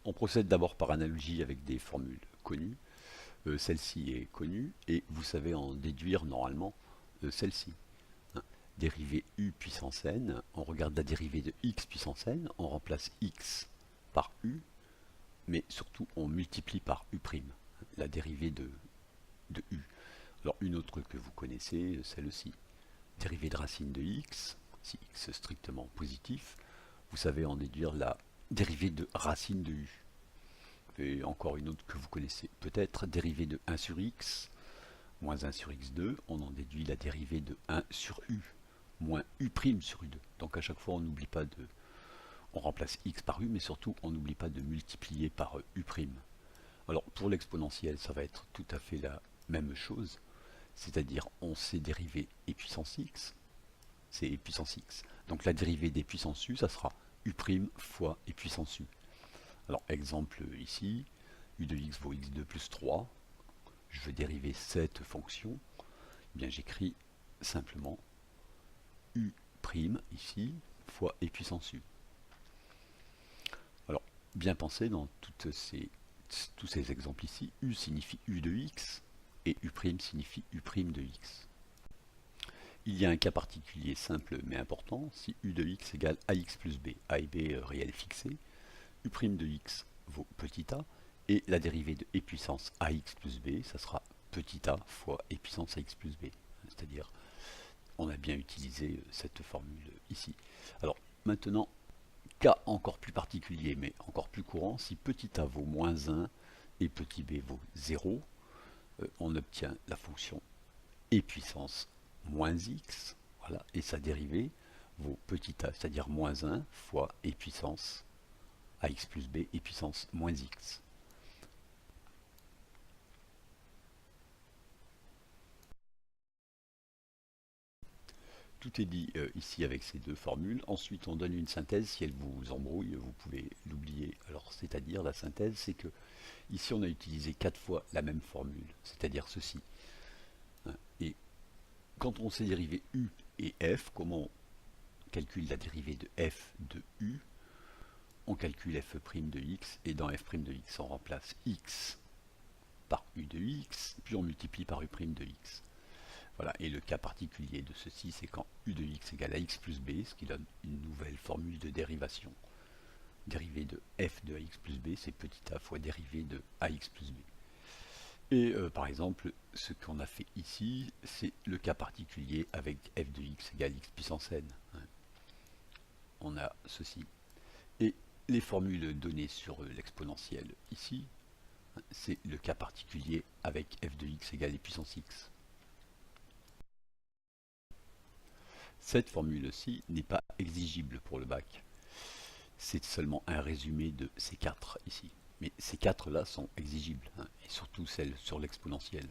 on procède d'abord par analogie avec des formules connues. Celle-ci est connue et vous savez en déduire normalement celle-ci. Hein. Dérivée u puissance n, on regarde la dérivée de x puissance n, on remplace x par u, mais surtout on multiplie par u', la dérivée de u. Alors une autre que vous connaissez, celle-ci. Dérivée de racine de x, si x est strictement positif, vous savez en déduire la dérivée de racine de u. Et encore une autre que vous connaissez peut-être, dérivée de 1 sur x, moins 1 sur x2, on en déduit la dérivée de 1 sur u, moins u' sur u2. Donc à chaque fois on n'oublie pas de... On remplace x par u, mais surtout on n'oublie pas de multiplier par u'. Alors pour l'exponentielle, ça va être tout à fait la même chose, c'est-à-dire on sait dériver e puissance x, c'est e puissance x. Donc la dérivée des puissances u, ça sera u' fois e puissance u. Alors exemple ici, u de x vaut x2 plus 3, je veux dériver cette fonction, eh bien j'écris simplement u' ici fois e puissance u. Alors bien penser dans tous ces exemples ici, u signifie u de x et u' signifie u' de x. Il y a un cas particulier simple mais important, si u de x égale ax plus b, a et b réels fixés, u' de x vaut petit a, et la dérivée de e puissance ax plus b, ça sera petit a fois e puissance ax plus b. C'est-à-dire, on a bien utilisé cette formule ici. Alors, maintenant, cas encore plus particulier, mais encore plus courant, si petit a vaut moins 1 et petit b vaut 0, on obtient la fonction e puissance moins x, voilà, et sa dérivée vaut petit a, c'est-à-dire moins 1 fois e puissance ax plus b et puissance moins x. Tout est dit ici avec ces deux formules. Ensuite, on donne une synthèse. Si elle vous embrouille, vous pouvez l'oublier. Alors, c'est-à-dire, la synthèse, c'est que ici, on a utilisé 4 fois la même formule, c'est-à-dire ceci. Et quand on sait dériver u et f, comment on calcule la dérivée de f de u? On calcule f' de x, et dans f' de x, on remplace x par u de x, puis on multiplie par u' de x. Voilà, et le cas particulier de ceci, c'est quand u de x égale à x plus b, ce qui donne une nouvelle formule de dérivation. Dérivée de f de ax plus b, c'est petit a fois dérivée de ax plus b. Et par exemple, ce qu'on a fait ici, c'est le cas particulier avec f de x égale x puissance n. On a ceci. Et les formules données sur l'exponentielle ici, c'est le cas particulier avec f de x égale e puissance x. Cette formule-ci n'est pas exigible pour le bac. C'est seulement un résumé de ces 4 ici. Mais ces 4 là sont exigibles, et surtout celles sur l'exponentielle.